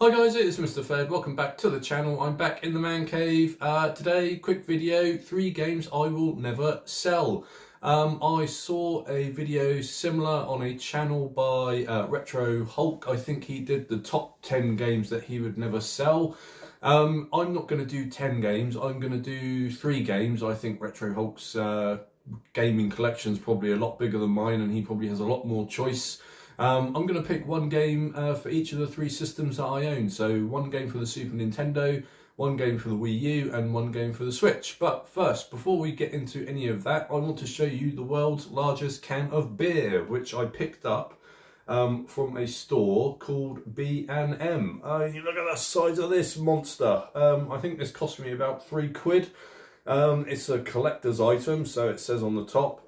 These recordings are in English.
Hi guys, it's Mr. Fed. Welcome back to the channel. I'm back in the man cave. Today, quick video, 3 games I will never sell. I saw a video similar on a channel by Retro Hulk. I think he did the top 10 games that he would never sell. I'm not going to do 10 games, I'm going to do 3 games. I think Retro Hulk's gaming collection is probably a lot bigger than mine and he probably has a lot more choice. I'm going to pick one game for each of the 3 systems that I own. So 1 game for the Super Nintendo, 1 game for the Wii U and 1 game for the Switch. But first, before we get into any of that, I want to show you the world's largest can of beer, which I picked up from a store called B&M. You look at the size of this monster. I think this cost me about £3. It's a collector's item, so it says on the top.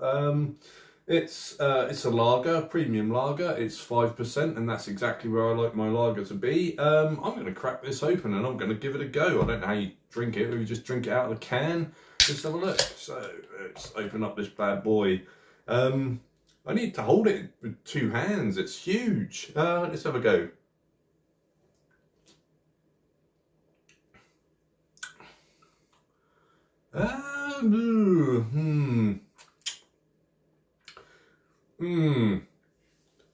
It's a lager, premium lager. It's 5%, and that's exactly where I like my lager to be. I'm going to crack this open and I'm going to give it a go. I don't know how you drink it. Maybe just drink it out of the can. Let's have a look. So let's open up this bad boy. I need to hold it with 2 hands. It's huge. Let's have a go.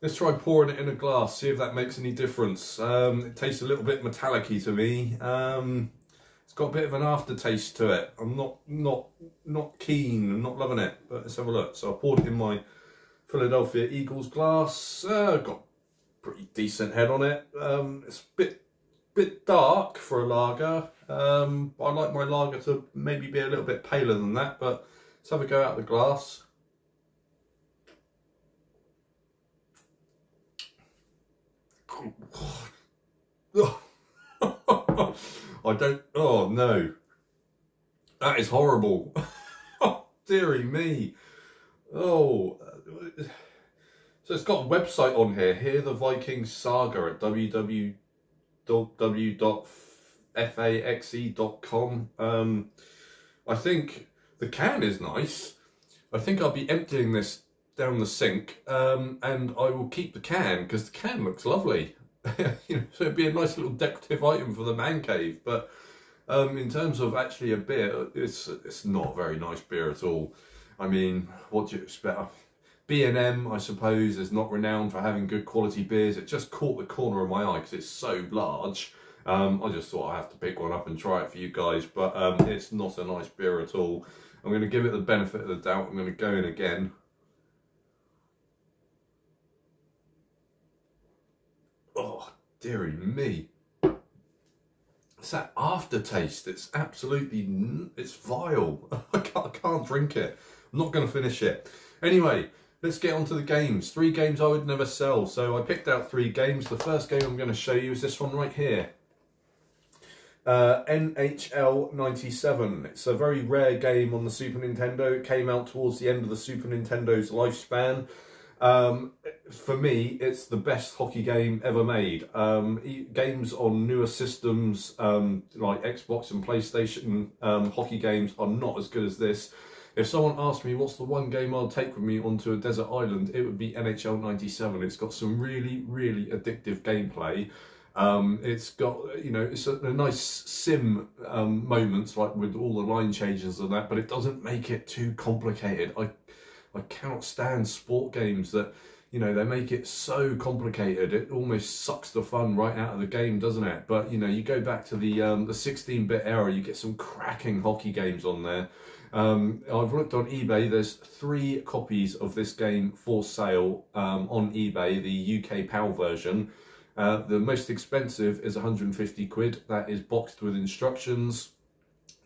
Let's try pouring it in a glass, see if that makes any difference. It tastes a little bit metallic-y to me. It's got a bit of an aftertaste to it. I'm not keen, I'm not loving it, but let's have a look. So I poured it in my Philadelphia Eagles glass. Got a pretty decent head on it. It's a bit dark for a lager. I like my lager to maybe be a little bit paler than that, but let's have a go out of the glass. I don't, oh no, that is horrible. Deary me. Oh, so it's got a website on here, Hear the Vikings Saga at www.faxe.com. I think the can is nice. I think I'll be emptying this down the sink, and I will keep the can because the can looks lovely. You know, so it'd be a nice little decorative item for the man cave. But in terms of actually a beer, it's not a very nice beer at all. I mean, what do you expect? B&M, I suppose, is not renowned for having good quality beers. It just caught the corner of my eye because it's so large. I just thought I'd have to pick one up and try it for you guys, but it's not a nice beer at all. I'm going to give it the benefit of the doubt. I'm going to go in again. Oh, dearie me. It's that aftertaste. It's absolutely, it's vile. I can't drink it. I'm not going to finish it. Anyway, let's get on to the games. 3 games I would never sell. So I picked out 3 games. The first game I'm going to show you is this one right here. NHL 97. It's a very rare game on the Super Nintendo. It came out towards the end of the Super Nintendo's lifespan. For me, it's the best hockey game ever made. Games on newer systems like Xbox and PlayStation hockey games are not as good as this. If someone asked me what's the one game I'll take with me onto a desert island, it would be NHL 97. It's got some really, really addictive gameplay. It's got, you know, it's a nice sim moments, like with all the line changes and that, but it doesn't make it too complicated. I cannot stand sport games that, you know, they make it so complicated. It almost sucks the fun right out of the game, doesn't it? But, you know, you go back to the 16-bit era, you get some cracking hockey games on there. I've looked on eBay, there's 3 copies of this game for sale on eBay, the UK PAL version. The most expensive is 150 quid. That is boxed with instructions.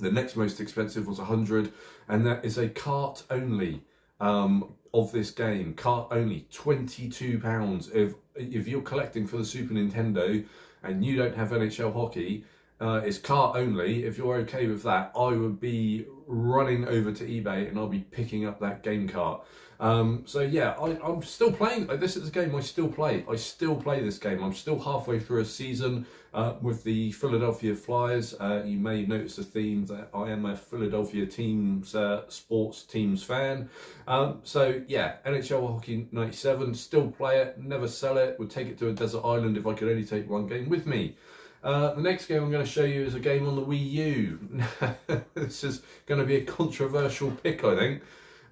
The next most expensive was 100, and that is a cart only. Of this game, cart only, £22. If you're collecting for the Super Nintendo and you don't have NHL hockey, it's cart only. If you're okay with that, I would be running over to eBay and I'll be picking up that game cart. So yeah, I'm still playing. This is a game I still play. I still play this game. I'm still halfway through a season with the Philadelphia Flyers. You may notice a theme that I am a Philadelphia teams, sports teams fan. So yeah, NHL Hockey 97, still play it, never sell it, would take it to a desert island if I could only take one game with me. The next game I'm going to show you is a game on the Wii U. This is going to be a controversial pick, I think.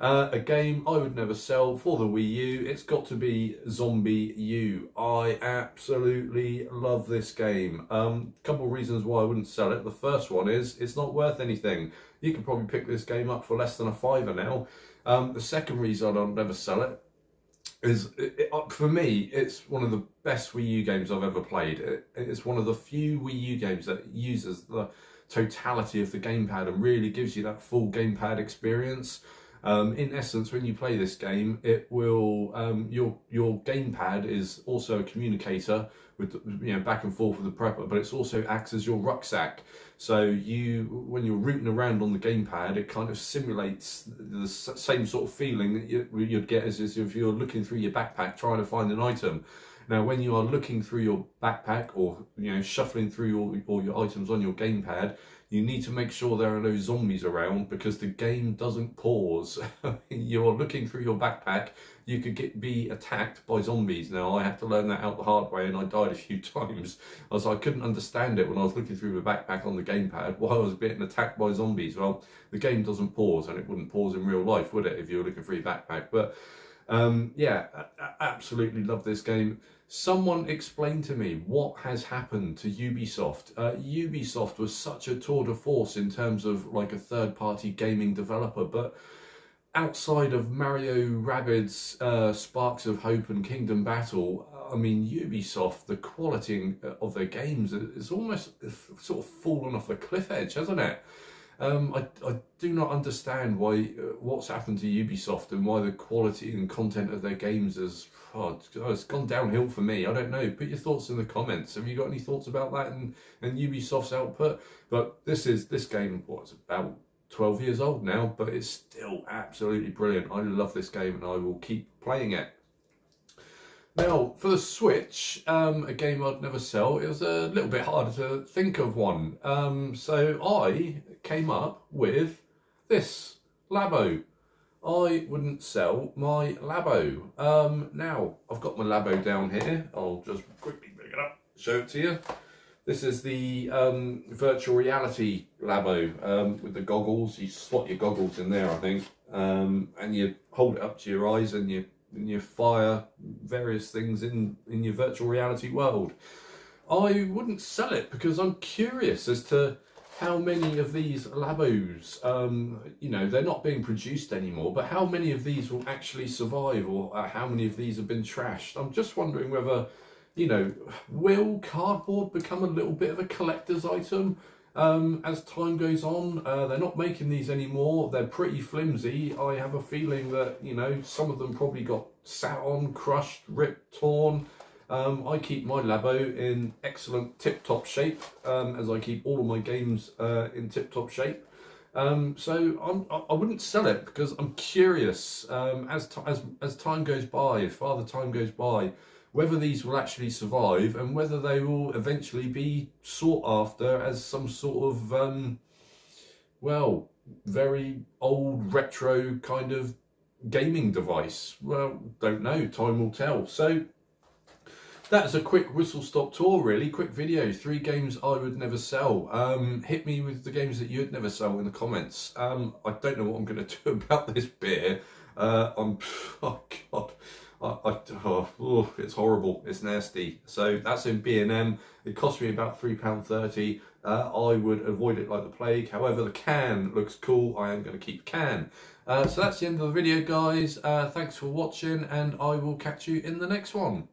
A game I would never sell for the Wii U. It's got to be ZombiU. I absolutely love this game. Couple of reasons why I wouldn't sell it. The first one is it's not worth anything. You can probably pick this game up for less than a £5 now. The second reason I'll never sell it is, for me, it's one of the best Wii U games I've ever played. It's one of the few Wii U games that uses the totality of the gamepad and really gives you that full gamepad experience. In essence, when you play this game, it will your gamepad is also a communicator with, you know, back and forth with the prepper, but it also acts as your rucksack. So when you're rooting around on the gamepad, it kind of simulates the same sort of feeling that you'd get as if you're looking through your backpack trying to find an item. Now, when you are looking through your backpack or, you know, shuffling through all your items on your gamepad, you need to make sure there are no zombies around, because the game doesn't pause. You're looking through your backpack, you could be attacked by zombies. Now, I had to learn that out the hard way and I died a few times. I couldn't understand it when I was looking through my backpack on the gamepad why I was getting attacked by zombies. Well, the game doesn't pause, and it wouldn't pause in real life, would it, if you were looking through your backpack? But yeah, I absolutely love this game. Someone explain to me what has happened to Ubisoft. Ubisoft was such a tour de force in terms of like a third-party gaming developer, but outside of Mario Rabbids, Sparks of Hope and Kingdom Battle, I mean, Ubisoft, the quality of their games is almost sort of fallen off a cliff edge, hasn't it? I do not understand why what's happened to Ubisoft and why the quality and content of their games has it's gone downhill for me. I don't know. Put your thoughts in the comments. Have you got any thoughts about that and Ubisoft's output? But this game, what's about 12 years old now, but it's still absolutely brilliant. I love this game and I will keep playing it. Now, for the Switch, a game I'd never sell, it was a little bit harder to think of one. So I came up with this, Labo. I wouldn't sell my Labo. Now, I've got my Labo down here. I'll just quickly pick it up, show it to you. This is the virtual reality Labo with the goggles. You slot your goggles in there, I think, and you hold it up to your eyes and you fire various things in your virtual reality world. I wouldn't sell it because I'm curious as to how many of these Labos, you know, they're not being produced anymore, but how many of these will actually survive, or how many of these have been trashed. I'm just wondering whether, you know, will cardboard become a little bit of a collector's item as time goes on? They're not making these anymore. They're pretty flimsy. I have a feeling that, you know, some of them probably got sat on, crushed, ripped, torn. I keep my Labo in excellent tip-top shape, as I keep all of my games in tip-top shape. So I wouldn't sell it because I'm curious, as time goes by, if farther time goes by, whether these will actually survive and whether they will eventually be sought after as some sort of, well, very old retro kind of gaming device. Well, don't know, time will tell. So that's a quick whistle-stop tour, really. Quick video, 3 games I would never sell. Hit me with the games that you'd never sell in the comments. I don't know what I'm going to do about this beer. Oh God, it's horrible. It's nasty. So that's in B&M. It cost me about £3.30. I would avoid it like the plague. However, the can looks cool. I am going to keep the can. So that's the end of the video, guys. Thanks for watching, and I will catch you in the next one.